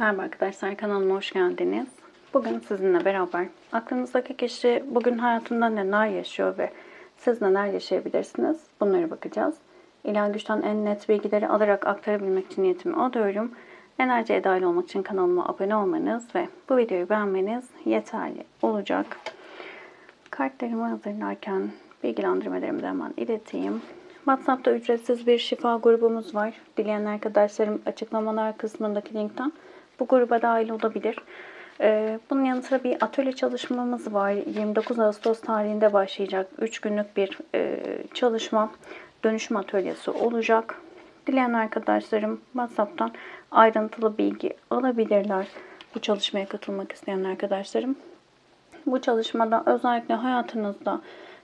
Merhaba arkadaşlar, kanalıma hoş geldiniz. Bugün sizinle beraber aklınızdaki kişi bugün hayatında neler yaşıyor ve siz neler yaşayabilirsiniz? Bunlara bakacağız. İlahi güçten en net bilgileri alarak aktarabilmek için niyetimi alıyorum. Enerjiye dahil olmak için kanalıma abone olmanız ve bu videoyu beğenmeniz yeterli olacak. Kartlarımı hazırlarken bilgilendirmelerimi de hemen ileteyim. WhatsApp'ta ücretsiz bir şifa grubumuz var. Dileyen arkadaşlarım açıklamalar kısmındaki linkten bu gruba dahil olabilir. Bunun yanı sıra bir atölye çalışmamız var. 29 Ağustos tarihinde başlayacak 3 günlük bir çalışma, dönüşüm atölyesi olacak. Dileyen arkadaşlarım WhatsApp'tan ayrıntılı bilgi alabilirler. Bu çalışmaya katılmak isteyen arkadaşlarım. Bu çalışmada özellikle hayatınızda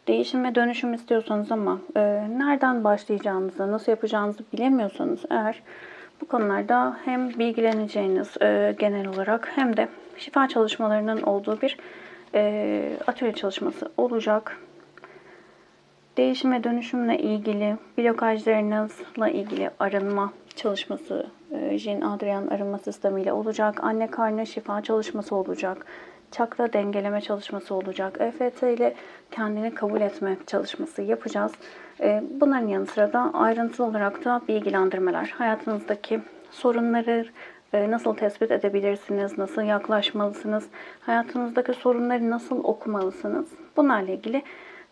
değişim ve dönüşüm istiyorsanız ama nereden başlayacağınızı, nasıl yapacağınızı bilemiyorsanız eğer bu konularda hem bilgileneceğiniz genel olarak hem de şifa çalışmalarının olduğu bir atölye çalışması olacak. Değişim ve dönüşümle ilgili, blokajlarınızla ilgili arınma çalışması, Jin Adrian arınma sistemiyle olacak. Anne karnı şifa çalışması olacak. Çakra dengeleme çalışması olacak. EFT ile kendini kabul etme çalışması yapacağız. Bunların yanı sıra da ayrıntılı olarak da bilgilendirmeler. Hayatınızdaki sorunları nasıl tespit edebilirsiniz, nasıl yaklaşmalısınız, hayatınızdaki sorunları nasıl okumalısınız? Bunlarla ilgili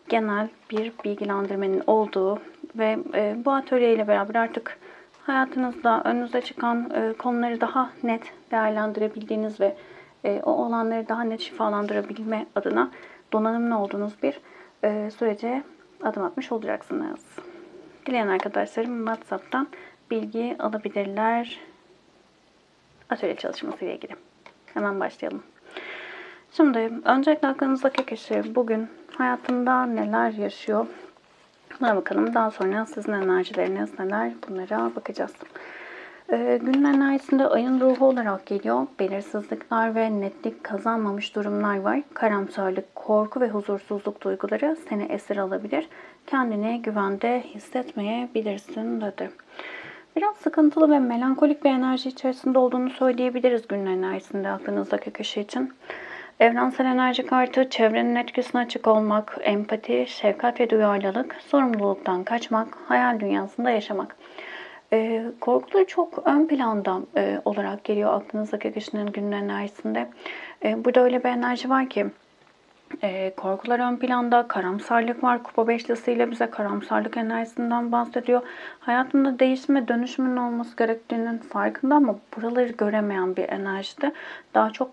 genel bir bilgilendirmenin olduğu ve bu atölye ile beraber artık hayatınızda önünüze çıkan konuları daha net değerlendirebildiğiniz ve o olanları daha net şifalandırabilme adına donanımlı olduğunuz bir sürece adım atmış olacaksınız. Dileyen arkadaşlarım WhatsApp'tan bilgi alabilirler atölye çalışması ile ilgili. Hemen başlayalım. Şimdi öncelikle aklınızdaki kişi bugün hayatında neler yaşıyor? Buna bakalım. Daha sonra sizin enerjileriniz neler? Bunlara bakacağız. Günün enerjisinde ayın ruhu olarak geliyor. Belirsizlikler ve netlik kazanmamış durumlar var. Karamsarlık, korku ve huzursuzluk duyguları seni esir alabilir. Kendini güvende hissetmeyebilirsin dedi. Biraz sıkıntılı ve melankolik bir enerji içerisinde olduğunu söyleyebiliriz günün enerjisinde aklınızdaki kişi için. Evrensel enerji kartı, çevrenin etkisine açık olmak, empati, şefkat ve duyarlılık, sorumluluktan kaçmak, hayal dünyasında yaşamak. Korkuları çok ön planda olarak geliyor aklınızdaki kişinin günün enerjisinde. Burada öyle bir enerji var ki, korkular ön planda, karamsarlık var. Kupa beşlisiyle bize karamsarlık enerjisinden bahsediyor. Hayatında değişim ve dönüşümün olması gerektiğinin farkında ama buraları göremeyen bir enerjide. Daha çok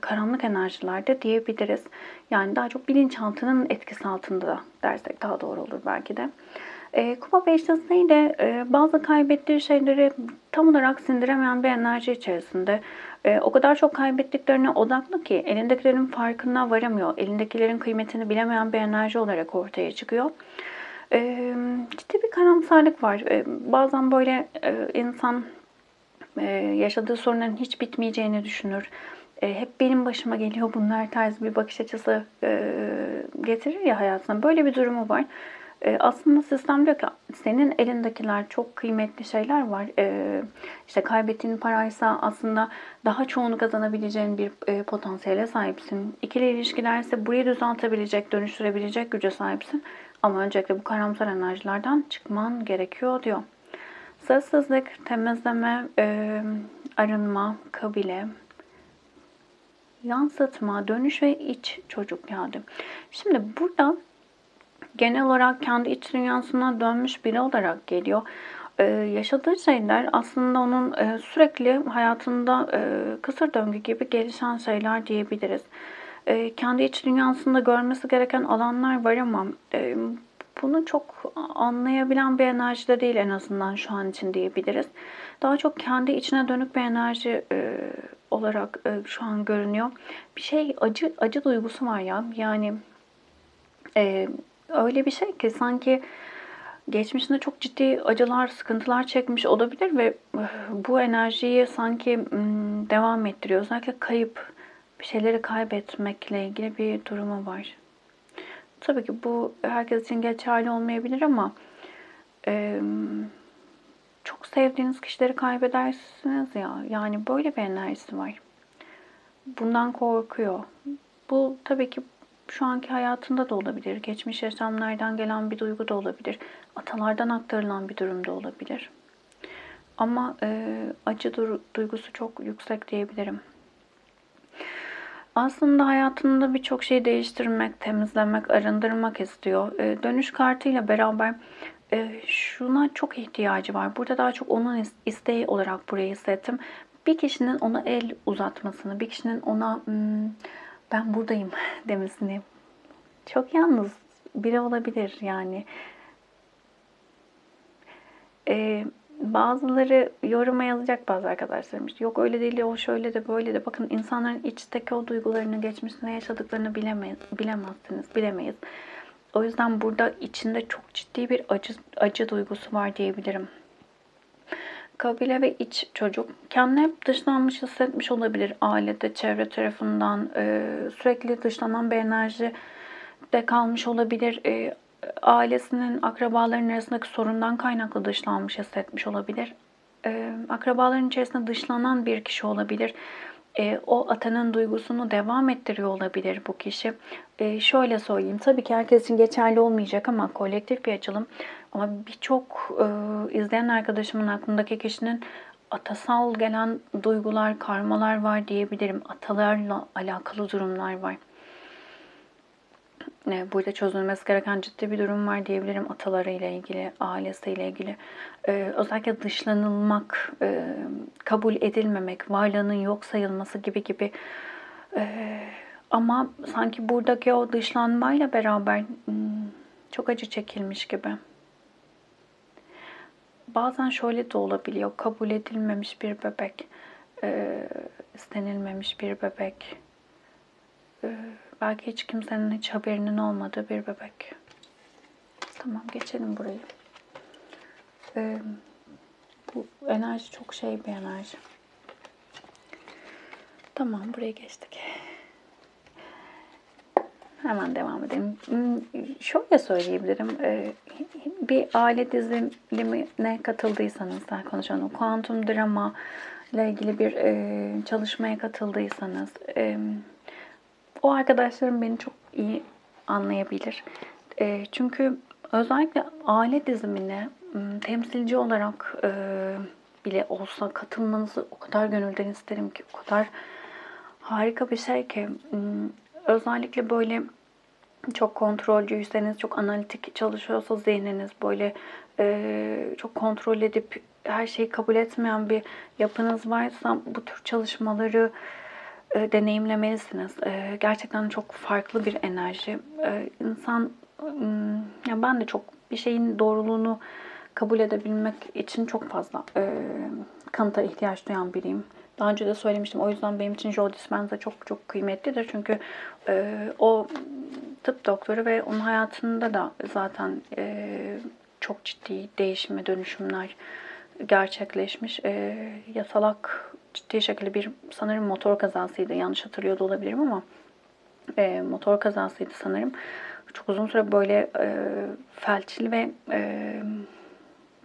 karanlık enerjilerde diyebiliriz. Yani daha çok bilinçaltının etkisi altında dersek daha doğru olur belki de. Kupa beşlisiyle bazı kaybettiği şeyleri tam olarak sindiremeyen bir enerji içerisinde. O kadar çok kaybettiklerine odaklı ki elindekilerin farkına varamıyor. Elindekilerin kıymetini bilemeyen bir enerji olarak ortaya çıkıyor. Ciddi bir karamsarlık var. Bazen böyle insan yaşadığı sorunların hiç bitmeyeceğini düşünür. Hep benim başıma geliyor bunlar tarzı bir bakış açısı getirir ya hayatına. Böyle bir durumu var. Aslında sistem diyor ki senin elindekiler çok kıymetli şeyler var. İşte kaybettiğin paraysa aslında daha çoğunu kazanabileceğin bir potansiyele sahipsin. İkili ilişkilerse burayı düzeltebilecek, dönüştürebilecek güce sahipsin. Ama öncelikle bu karamsar enerjilerden çıkman gerekiyor diyor. Sessizlik, temizleme, arınma, kabile, yansıtma, dönüş ve iç çocuk geldi. Şimdi burada genel olarak kendi iç dünyasına dönmüş biri olarak geliyor. Yaşadığı şeyler aslında onun sürekli hayatında kısır döngü gibi gelişen şeyler diyebiliriz. Kendi iç dünyasında görmesi gereken alanlar var ama bunu çok anlayabilen bir enerjide değil en azından şu an için diyebiliriz. Daha çok kendi içine dönük bir enerji olarak şu an görünüyor. Bir şey acı duygusu var ya. Yani öyle bir şey ki sanki geçmişinde çok ciddi acılar, sıkıntılar çekmiş olabilir ve bu enerjiyi sanki devam ettiriyor. Özellikle kayıp, bir şeyleri kaybetmekle ilgili bir durumu var. Tabii ki bu herkes için geçerli olmayabilir ama çok sevdiğiniz kişileri kaybedersiniz ya. Yani böyle bir enerjisi var. Bundan korkuyor. Bu tabii ki şu anki hayatında da olabilir. Geçmiş yaşamlardan gelen bir duygu da olabilir. Atalardan aktarılan bir durum da olabilir. Ama acı duygusu çok yüksek diyebilirim. Aslında hayatında birçok şeyi değiştirmek, temizlemek, arındırmak istiyor. Dönüş kartıyla beraber şuna çok ihtiyacı var. Burada daha çok onun isteği olarak burayı hissettim. Bir kişinin ona el uzatmasını, bir kişinin ona ben buradayım demesini. Çok yalnız biri olabilir yani. Bazıları yoruma yazacak bazı arkadaşlarım. İşte yok öyle değil, o şöyle de böyle de. Bakın insanların içteki o duygularını, geçmişte yaşadıklarını bilemeyiz. O yüzden burada içinde çok ciddi bir acı duygusu var diyebilirim. Kabile ve iç çocuk kendini hep dışlanmış hissetmiş olabilir. Ailede, çevre tarafından sürekli dışlanan bir enerji de kalmış olabilir. Ailesinin, akrabaların arasındaki sorundan kaynaklı dışlanmış hissetmiş olabilir. Akrabaların içerisinde dışlanan bir kişi olabilir. O atanın duygusunu devam ettiriyor olabilir bu kişi. Şöyle söyleyeyim, tabii ki herkes için geçerli olmayacak ama kolektif bir açılım. Ama birçok izleyen arkadaşımın aklındaki kişinin atasal gelen duygular, karmalar var diyebilirim. Atalarla alakalı durumlar var. Burada çözülmesi gereken ciddi bir durum var diyebilirim atalarıyla ilgili, ailesiyle ilgili. Özellikle dışlanılmak, kabul edilmemek, varlığının yok sayılması gibi. Ama sanki buradaki o dışlanmayla beraber çok acı çekilmiş gibi. Bazen şöyle de olabiliyor, kabul edilmemiş bir bebek, istenilmemiş bir bebek. Belki hiç kimsenin hiç haberinin olmadığı bir bebek. Tamam, geçelim burayı. Bu enerji çok bir enerji. Tamam, buraya geçtik. Hemen devam edelim. Şöyle söyleyebilirim. Bir aile dizilimine katıldıysanız, daha konuşalım. Kuantum drama ile ilgili bir çalışmaya katıldıysanız, o arkadaşlarım beni çok iyi anlayabilir. Çünkü özellikle aile dizimine temsilci olarak bile olsa katılmanızı o kadar gönülden isterim ki, o kadar harika bir şey ki. Özellikle böyle çok kontrolcüyseniz, çok analitik çalışıyorsa zihniniz, böyle çok kontrol edip her şeyi kabul etmeyen bir yapınız varsa bu tür çalışmaları deneyimlemelisiniz. Gerçekten çok farklı bir enerji. İnsan, ya ben de çok bir şeyin doğruluğunu kabul edebilmek için çok fazla kanıta ihtiyaç duyan biriyim. Daha önce de söylemiştim. O yüzden benim için Joe Dispenza çok kıymetlidir. Çünkü o tıp doktoru ve onun hayatında da zaten çok ciddi değişim ve dönüşümler gerçekleşmiş. Yatalak ciddi şekilde bir sanırım motor kazasıydı. Yanlış hatırlıyor da olabilirim ama motor kazasıydı sanırım. Çok uzun süre böyle felçli ve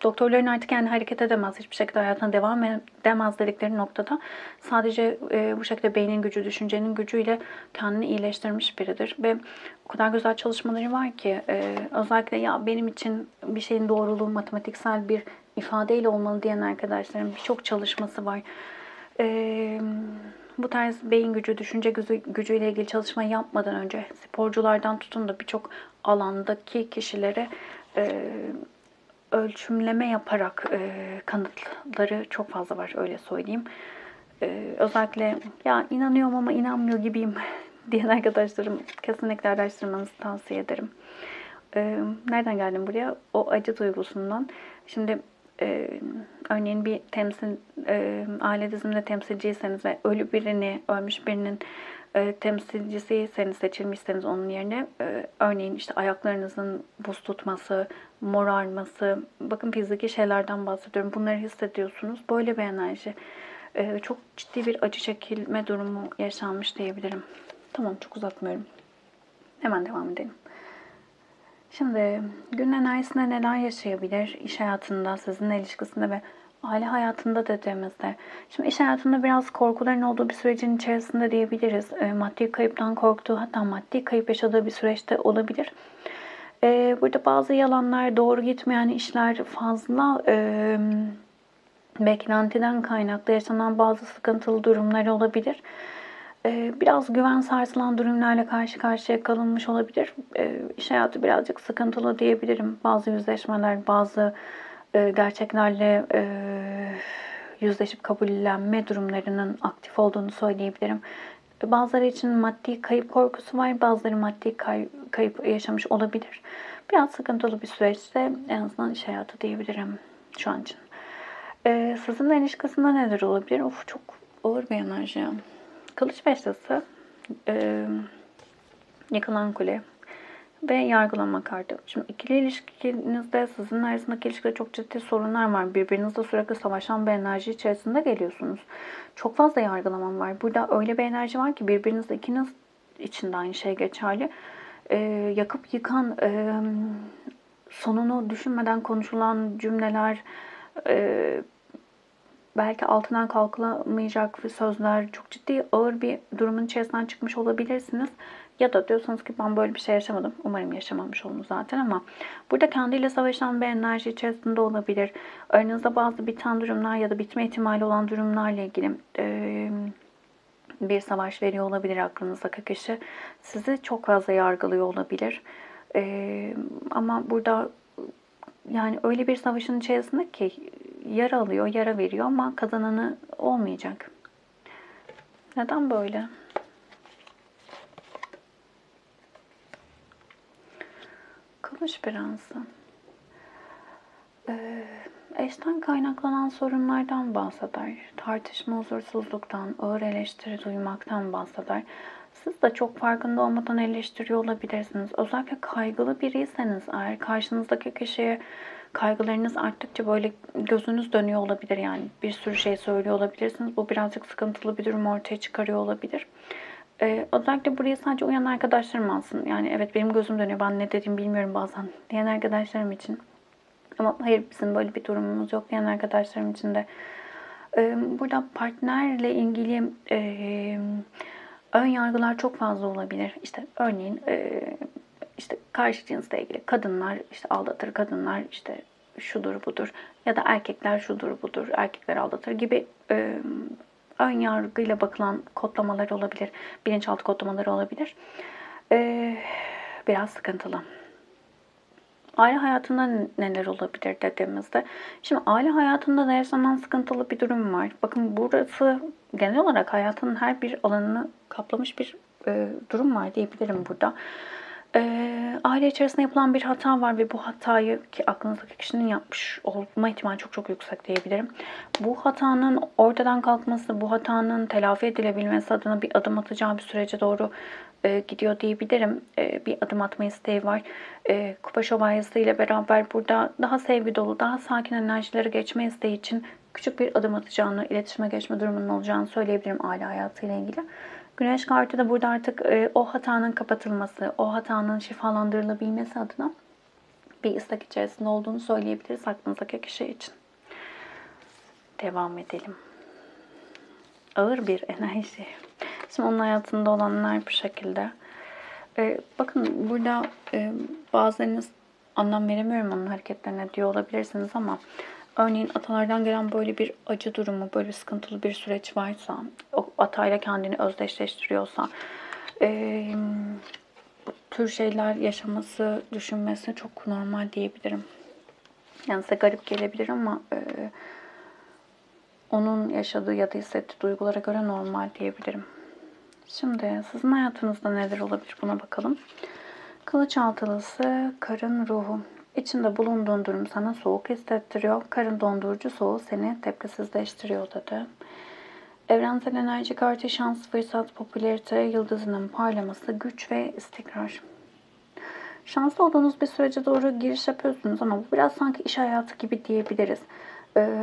doktorların artık yani hareket edemez, hiçbir şekilde hayatına devam edemez dedikleri noktada sadece bu şekilde beynin gücü, düşüncenin gücüyle kendini iyileştirmiş biridir. Ve o kadar güzel çalışmaları var ki özellikle ya benim için bir şeyin doğruluğu matematiksel bir ifadeyle olmalı diyen arkadaşlarım birçok çalışması var. Bu tarz beyin gücü, düşünce gücüyle ilgili çalışma yapmadan önce sporculardan tutun da birçok alandaki kişilere ölçümleme yaparak kanıtları çok fazla var, öyle söyleyeyim. Özellikle ya inanıyorum ama inanmıyor gibiyim diyen arkadaşlarım kesinlikle araştırmanızı tavsiye ederim. Nereden geldim buraya? O acı duygusundan. Şimdi örneğin bir aile diziminde temsilciyseniz ve ölmüş birinin temsilcisiyseniz, seçilmişseniz onun yerine örneğin işte ayaklarınızın buz tutması, morarması, bakın fiziki şeylerden bahsediyorum. Bunları hissediyorsunuz. Böyle bir enerji. Çok ciddi bir acı çekilme durumu yaşanmış diyebilirim. Tamam, çok uzatmıyorum. Hemen devam edelim. Şimdi gün enerjisinde neler yaşayabilir iş hayatında, sizinle ilişkisinde ve aile hayatında dediğimizde. Şimdi iş hayatında biraz korkuların olduğu bir sürecin içerisinde diyebiliriz. Maddi kayıptan korktuğu, hatta maddi kayıp yaşadığı bir süreçte olabilir. Burada bazı yalanlar, doğru gitmeyen işler, fazla beklentiden kaynaklı yaşanan bazı sıkıntılı durumlar olabilir. Biraz güven sarsılan durumlarla karşı karşıya kalınmış olabilir. İş hayatı birazcık sıkıntılı diyebilirim. Bazı yüzleşmeler, bazı gerçeklerle yüzleşip kabullenme durumlarının aktif olduğunu söyleyebilirim. Bazıları için maddi kayıp korkusu var, bazıları maddi kayıp yaşamış olabilir. Biraz sıkıntılı bir süreçte, en azından iş hayatı diyebilirim şu an için. Sizinle ilişkisinde neler olabilir? Of, çok ağır bir enerji ya. Kılıç beşlisi, yıkılan kule ve yargılama kartı. Şimdi ikili ilişkinizde, sizin arasındaki ilişkide çok ciddi sorunlar var. Birbirinizle sürekli savaşan bir enerji içerisinde geliyorsunuz. Çok fazla yargılamam var. Burada öyle bir enerji var ki birbirinizle, ikiniz için de aynı şey geçerli. Yakıp yıkan, sonunu düşünmeden konuşulan cümleler, belki altından kalkılamayacak sözler, çok ciddi ağır bir durumun içerisinden çıkmış olabilirsiniz. Ya da diyorsanız ki ben böyle bir şey yaşamadım. Umarım yaşamamış olun zaten, ama burada kendiyle savaşan bir enerji içerisinde olabilir. Aranızda bazı biten durumlar ya da bitme ihtimali olan durumlarla ilgili bir savaş veriyor olabilir aklınızdaki kişi. Sizi çok fazla yargılıyor olabilir. Ama burada yani öyle bir savaşın içerisinde ki yara alıyor, yara veriyor ama kazananı olmayacak. Neden böyle? Kılıç Prensi. Eşten kaynaklanan sorunlardan bahseder. Tartışma, huzursuzluktan, ağır eleştiri duymaktan bahseder. Siz de çok farkında olmadan eleştiriyor olabilirsiniz. Özellikle kaygılı biriyseniz eğer, karşınızdaki kişiye kaygılarınız arttıkça böyle gözünüz dönüyor olabilir. Yani bir sürü şey söylüyor olabilirsiniz. Bu birazcık sıkıntılı bir durum ortaya çıkarıyor olabilir. Özellikle buraya sadece uyan arkadaşlarım alsın. Yani evet, benim gözüm dönüyor, ben ne dediğimi bilmiyorum bazen diyen arkadaşlarım için. Ama hayır, bizim böyle bir durumumuz yok diyen arkadaşlarım için de. Burada partnerle ilgili ön yargılar çok fazla olabilir. İşte örneğin işte karşı cinsle ilgili kadınlar işte aldatır, kadınlar işte şudur budur ya da erkekler şudur budur, erkekler aldatır gibi ön yargıyla bakılan kodlamalar olabilir. Bilinçaltı kodlamaları olabilir. Biraz sıkıntılı. Aile hayatında neler olabilir dediğimizde. Şimdi aile hayatında da yaşanan sıkıntılı bir durum var. Bakın, burası genel olarak hayatın her bir alanını kaplamış bir durum var diyebilirim burada. Aile içerisinde yapılan bir hata var ve bu hatayı, ki aklınızdaki kişinin yapmış olma ihtimali çok çok yüksek diyebilirim. Bu hatanın ortadan kalkması, bu hatanın telafi edilebilmesi adına bir adım atacağı bir sürece doğru gidiyor diyebilirim. Bir adım atma isteği var. Kupa Şövalyesi ile beraber burada daha sevgi dolu, daha sakin enerjileri geçme isteği için küçük bir adım atacağını, iletişime geçme durumunun olacağını söyleyebilirim aile hayatıyla ilgili. Güneş kartı da burada artık o hatanın kapatılması, o hatanın şifalandırılabilmesi adına bir istek içerisinde olduğunu söyleyebiliriz aklınızdaki kişi için. Devam edelim. Ağır bir enerji. Şimdi onun hayatında olanlar bu şekilde. Bakın burada bazılarınız anlam veremiyorum onun hareketlerine diyor olabilirsiniz, ama örneğin atalardan gelen böyle bir acı durumu, böyle bir sıkıntılı bir süreç varsa, o atayla kendini özdeşleştiriyorsa, bu tür şeyler yaşaması, düşünmesi çok normal diyebilirim. Yani size garip gelebilir ama onun yaşadığı ya da hissettiği duygulara göre normal diyebilirim. Şimdi sizin hayatınızda neler olabilir, buna bakalım. Kılıç altılısı, karın ruhu. İçinde bulunduğun durum sana soğuk hissettiriyor. Karın dondurucu soğuğu seni tepkisizleştiriyor dedi. Evrensel enerji kartı, şans, fırsat, popülarite, yıldızının parlaması, güç ve istikrar. Şanslı olduğunuz bir sürece doğru giriş yapıyorsunuz ama bu biraz sanki iş hayatı gibi diyebiliriz.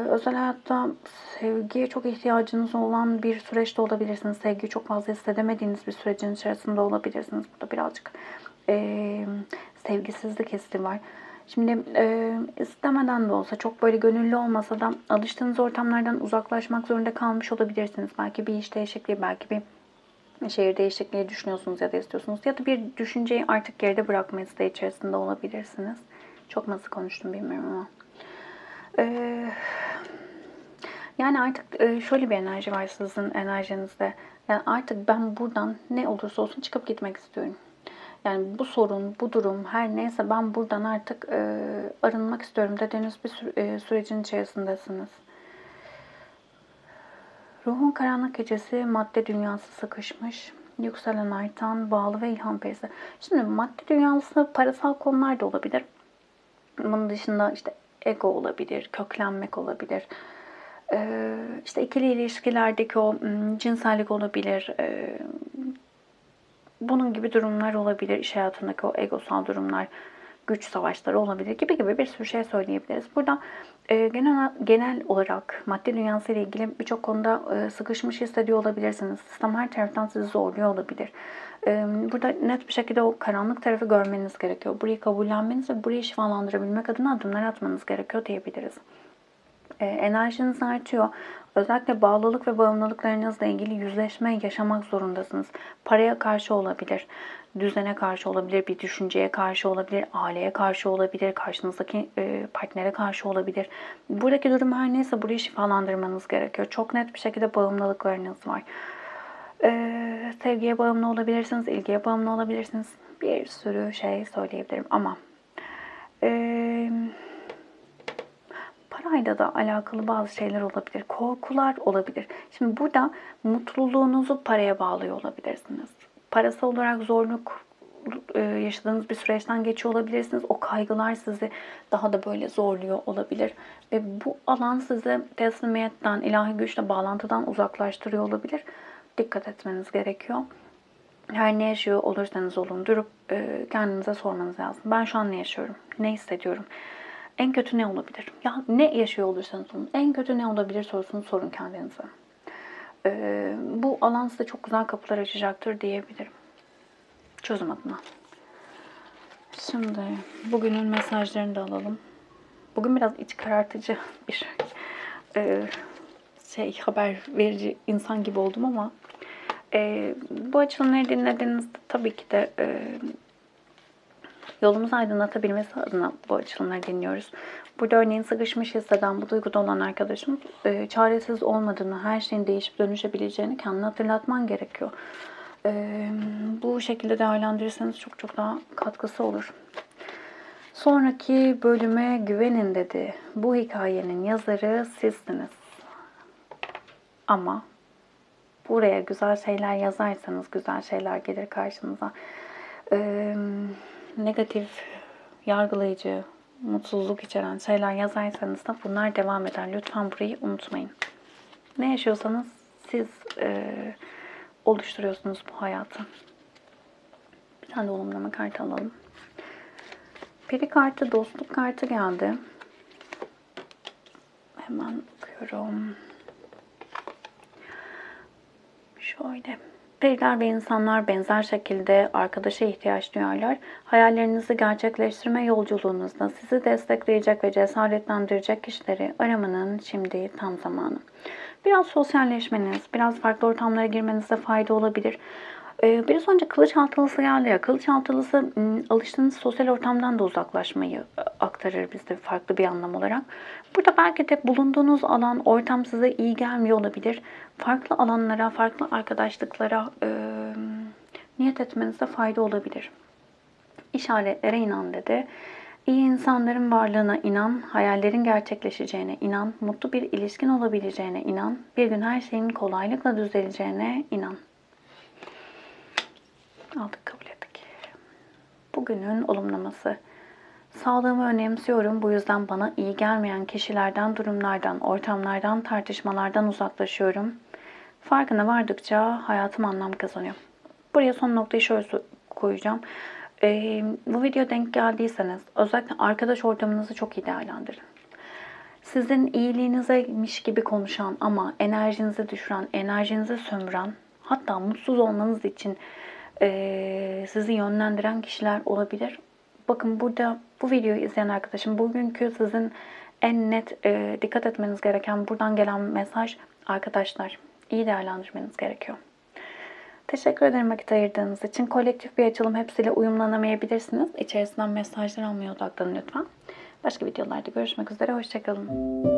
Özel hayatta sevgiye çok ihtiyacınız olan bir süreçte olabilirsiniz. Sevgiyi çok fazla hissedemediğiniz bir sürecin içerisinde olabilirsiniz. Burada birazcık sevgisizlik hissi var. Şimdi istemeden de olsa, çok böyle gönüllü olmasa da alıştığınız ortamlardan uzaklaşmak zorunda kalmış olabilirsiniz. Belki bir iş değişikliği, belki bir şehir değişikliği düşünüyorsunuz ya da istiyorsunuz. Ya da bir düşünceyi artık geride bırakma isteği içerisinde olabilirsiniz. Çok nasıl konuştum bilmiyorum ama. Ee, Yani artık şöyle bir enerji var sizin enerjinizde. Yani artık ben buradan ne olursa olsun çıkıp gitmek istiyorum. Yani bu sorun, bu durum her neyse ben buradan artık arınmak istiyorum dediğiniz bir sürecin içerisindesiniz. Ruhun karanlık gecesi, madde dünyası sıkışmış. Yükselen Aytan, bağlı ve ilham perisi. Şimdi madde dünyası parasal konular da olabilir. Bunun dışında işte ego olabilir, köklenmek olabilir. İşte ikili ilişkilerdeki o cinsellik olabilir. Bunun gibi durumlar olabilir. İş hayatındaki o egosal durumlar, güç savaşları olabilir gibi bir sürü şey söyleyebiliriz. Burada genel olarak madde dünyası ile ilgili birçok konuda sıkışmış hissediyor olabilirsiniz. Sistem her taraftan sizi zorluyor olabilir. Burada net bir şekilde o karanlık tarafı görmeniz gerekiyor. Burayı kabullenmeniz ve burayı şifalandırabilmek adına adımlar atmanız gerekiyor diyebiliriz. Enerjiniz artıyor. Özellikle bağlılık ve bağımlılıklarınızla ilgili yüzleşme yaşamak zorundasınız. Paraya karşı olabilir, düzene karşı olabilir, bir düşünceye karşı olabilir, aileye karşı olabilir, karşınızdaki partnere karşı olabilir. Buradaki durum her neyse burayı şifalandırmanız gerekiyor. Çok net bir şekilde bağımlılıklarınız var. Sevgiye bağımlı olabilirsiniz, ilgiye bağımlı olabilirsiniz. Bir sürü şey söyleyebilirim ama parayla da alakalı bazı şeyler olabilir. Korkular olabilir. Şimdi burada mutluluğunuzu paraya bağlıyor olabilirsiniz. Parasal olarak zorluk yaşadığınız bir süreçten geçiyor olabilirsiniz. O kaygılar sizi daha da böyle zorluyor olabilir. Ve bu alan sizi teslimiyetten, ilahi güçle bağlantıdan uzaklaştırıyor olabilir. Dikkat etmeniz gerekiyor. Her ne yaşıyor olursanız olun durup kendinize sormanız lazım. Ben şu an ne yaşıyorum? Ne hissediyorum? En kötü ne olabilir? Ya ne yaşıyor olursanız olun. En kötü ne olabilir sorusunu sorun kendinize. Bu alan size çok güzel kapılar açacaktır diyebilirim. Çözüm adına. Şimdi bugünün mesajlarını da alalım. Bugün biraz iç karartıcı bir haber verici insan gibi oldum ama bu açılımları dinlediğinizde tabii ki de yolumuzu aydınlatabilmesi adına bu açılımları dinliyoruz. Burada örneğin sıkışmış hisseden, bu duyguda olan arkadaşım çaresiz olmadığını, her şeyin değişip dönüşebileceğini kendine hatırlatman gerekiyor. Bu şekilde değerlendirirseniz çok çok daha katkısı olur. Sonraki bölüme güvenin dedi. Bu hikayenin yazarı sizsiniz. Ama buraya güzel şeyler yazarsanız güzel şeyler gelir karşınıza. Negatif, yargılayıcı, mutsuzluk içeren şeyler yazarsanız da bunlar devam eder. Lütfen burayı unutmayın. Ne yaşıyorsanız siz oluşturuyorsunuz bu hayatı. Bir tane de olumlama kartı alalım. Peri kartı, dostluk kartı geldi. Hemen okuyorum. Şöyle. Periler ve insanlar benzer şekilde arkadaşa ihtiyaç duyarlar. Hayallerinizi gerçekleştirme yolculuğunuzda sizi destekleyecek ve cesaretlendirecek kişileri aramanın şimdi tam zamanı. Biraz sosyalleşmeniz, biraz farklı ortamlara girmenizde fayda olabilir. Biraz önce kılıç altılısı geldi ya. Kılıç altılısı alıştığınız sosyal ortamdan da uzaklaşmayı aktarır bizde farklı bir anlam olarak. Burada belki de bulunduğunuz alan, ortam size iyi gelmiyor olabilir. Farklı alanlara, farklı arkadaşlıklara niyet etmenizde fayda olabilir. İşaretlere inan dedi. İyi insanların varlığına inan, hayallerin gerçekleşeceğine inan, mutlu bir ilişkin olabileceğine inan, bir gün her şeyin kolaylıkla düzeleceğine inan. Aldık, kabul ettik. Bugünün olumlaması. Sağlığımı önemsiyorum. Bu yüzden bana iyi gelmeyen kişilerden, durumlardan, ortamlardan, tartışmalardan uzaklaşıyorum. Farkına vardıkça hayatım anlam kazanıyor. Buraya son noktayı şöyle koyacağım. Bu video denk geldiyseniz özellikle arkadaş ortamınızı çok iyi değerlendirin. Sizin iyiliğinizeymiş gibi konuşan ama enerjinizi düşüren, enerjinizi sömüren, hatta mutsuz olmanız için sizi yönlendiren kişiler olabilir. Bakın burada bu videoyu izleyen arkadaşım, bugünkü sizin en net dikkat etmeniz gereken buradan gelen mesaj, arkadaşlar iyi değerlendirmeniz gerekiyor. Teşekkür ederim vakit ayırdığınız için. Kolektif bir açılım, hepsiyle uyumlanamayabilirsiniz. İçerisinden mesajlar almaya odaklanın lütfen. Başka videolarda görüşmek üzere. Hoşçakalın.